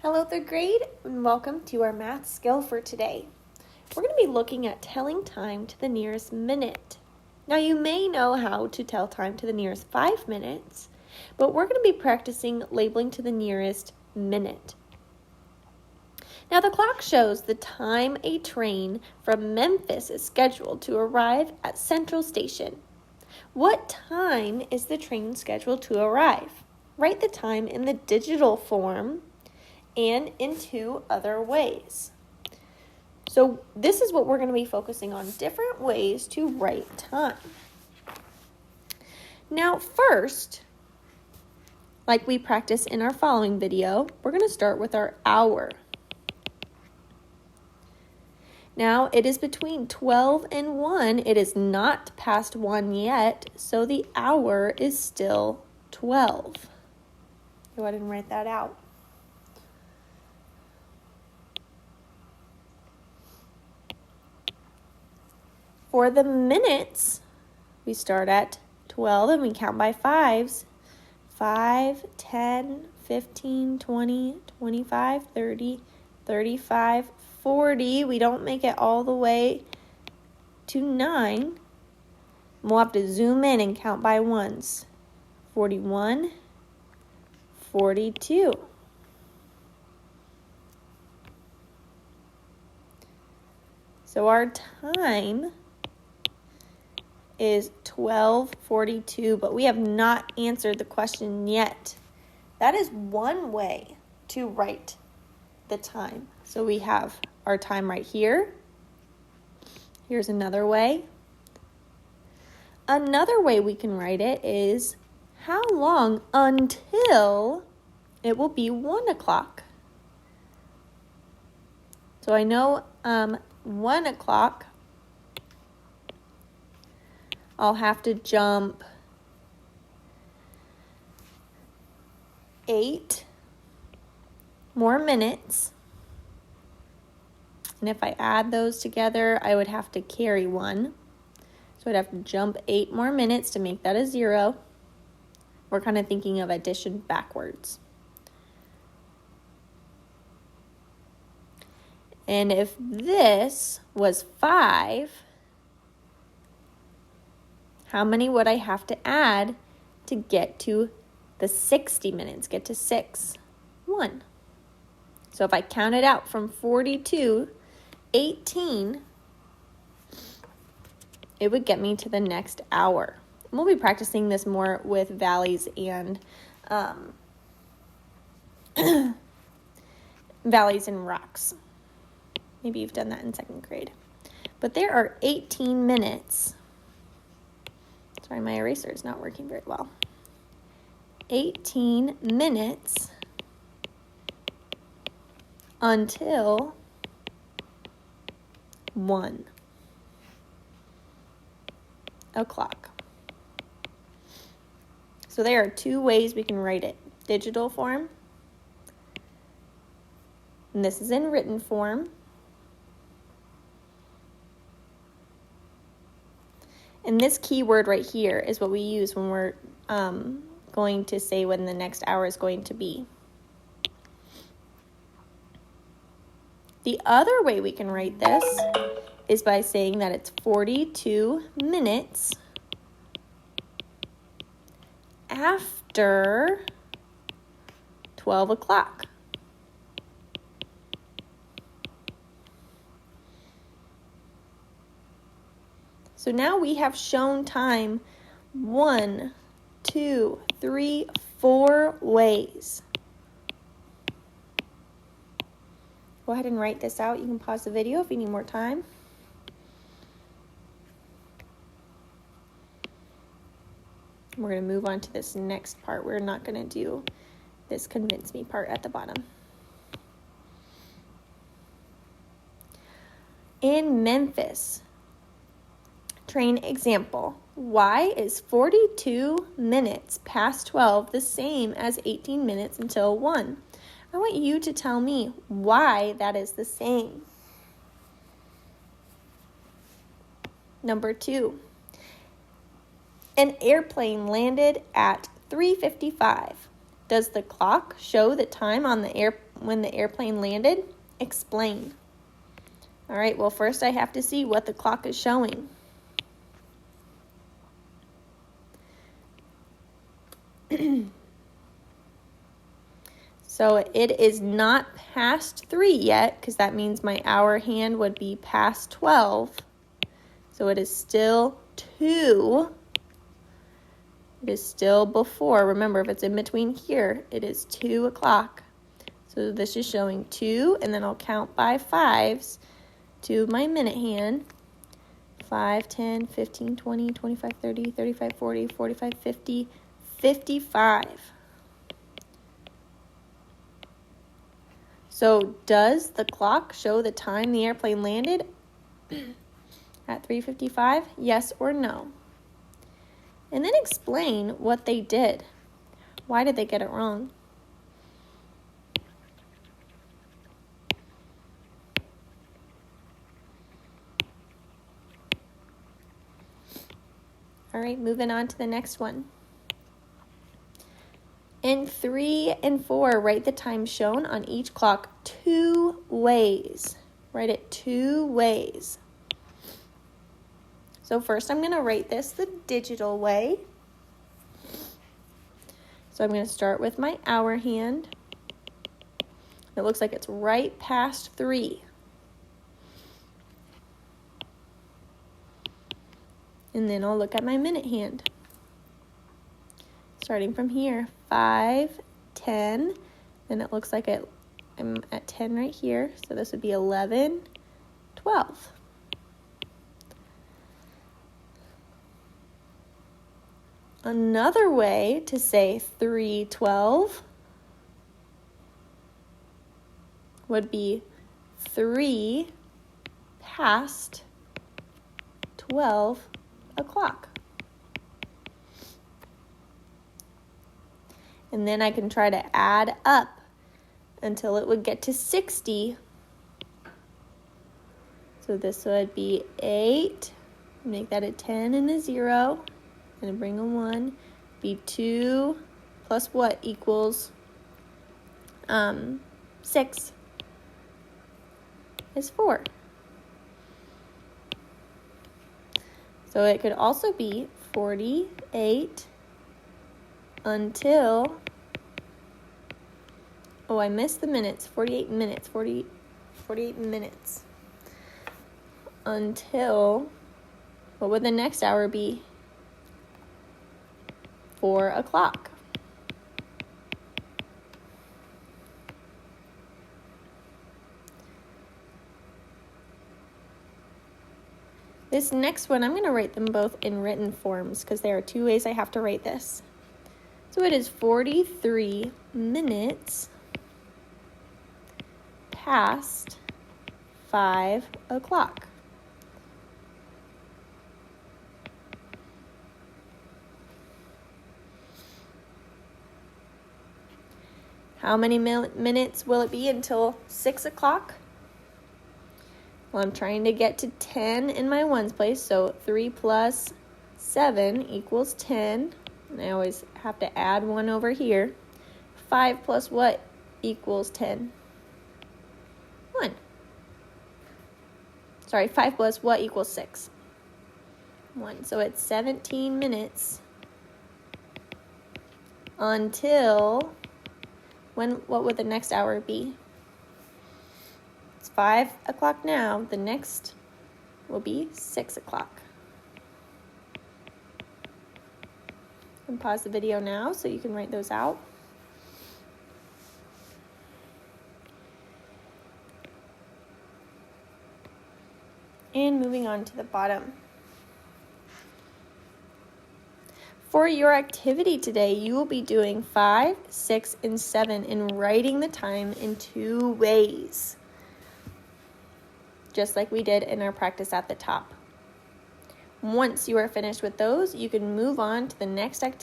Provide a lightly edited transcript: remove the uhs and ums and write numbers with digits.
Hello, third grade, and welcome to our math skill for today. We're going to be looking at telling time to the nearest minute. Now, you may know how to tell time to the nearest 5 minutes, but we're going to be practicing labeling to the nearest minute. Now, the clock shows the time a train from Memphis is scheduled to arrive at Central Station. What time is the train scheduled to arrive? Write the time in the digital form and in two other ways. So this is what we're going to be focusing on, different ways to write time. Now first, like we practiced in our following video, we're going to start with our hour. Now it is between 12 and 1. It is not past 1 yet, so the hour is still 12. Go ahead and write that out. For the minutes, we start at 12 and we count by fives. 5, 10, 15, 20, 25, 30, 35, 40. We don't make it all the way to 9. We'll have to zoom in and count by ones. 41, 42. So our time is 12:42, but we have not answered the question yet. That is one way to write the time. So we have our time right here. Here's another way. Another way we can write it is how long until it will be 1 o'clock. So I know 1 o'clock, I'll have to jump 8 more minutes. And if I add those together, I would have to carry 1. So I'd have to jump 8 more minutes to make that a 0. We're kind of thinking of addition backwards. And if this was 5, how many would I have to add to get to the 60 minutes, get to 6? 1. So if I count it out from 42, 18, it would get me to the next hour. And we'll be practicing this more with valleys and valleys and rocks. Maybe you've done that in 2nd grade. But there are 18 minutes. Sorry, my eraser is not working very well. 18 minutes until 1 o'clock. So there are 2 ways we can write it. Digital form, and this is in written form. And this keyword right here is what we use when we're going to say when the next hour is going to be. The other way we can write this is by saying that it's 42 minutes after 12 o'clock. So now we have shown time 1, 2, 3, 4 ways. Go ahead and write this out. You can pause the video if you need more time. We're going to move on to this next part. We're not going to do this convince me part at the bottom. In Memphis, train example. Why is 42 minutes past 12 the same as 18 minutes until 1? I want you to tell me why that is the same. Number 2. An airplane landed at 3:55. Does the clock show the time on the when the airplane landed? Explain. All right, well, first I have to see what the clock is showing. So it is not past 3 yet, because that means my hour hand would be past 12. So it is still 2. It is still before. Remember, if it's in between here, it is 2 o'clock. So this is showing 2, and then I'll count by 5s to my minute hand. 5, 10, 15, 20, 25, 30, 35, 40, 45, 50, 55. So does the clock show the time the airplane landed at 3:55? Yes or no? And then explain what they did. Why did they get it wrong? All right, moving on to the next one. In 3 and 4, write the time shown on each clock 2 ways. Write it 2 ways. So first I'm going to write this the digital way. So I'm going to start with my hour hand. It looks like it's right past 3. And then I'll look at my minute hand. Starting from here, 5, 10, then it looks like I'm at 10 right here, so this would be 11, 12. Another way to say 3:12 would be 3 past 12 o'clock. And then I can try to add up until it would get to 60. So this would be 8, make that a 10 and a 0, and bring a 1, be 2 plus what equals 6 is 4. So it could also be 48 until, oh, I missed the minutes, 48 minutes, 48 minutes until, what would the next hour be? 4 o'clock. This next one, I'm going to write them both in written forms because there are 2 ways I have to write this. So it is 43 minutes past 5 o'clock. How many minutes will it be until 6 o'clock? Well, I'm trying to get to 10 in my ones place, so 3 plus 7 equals 10. And I always have to add 1 over here. 5 plus what equals 10? 1. Sorry, 5 plus what equals 6? 1. So it's 17 minutes until, what would the next hour be? It's 5 o'clock now. The next will be 6 o'clock. And pause the video now so you can write those out. And moving on to the bottom. For your activity today, you will be doing 5, 6, and 7 and writing the time in 2 ways, just like we did in our practice at the top. Once you are finished with those, you can move on to the next activity.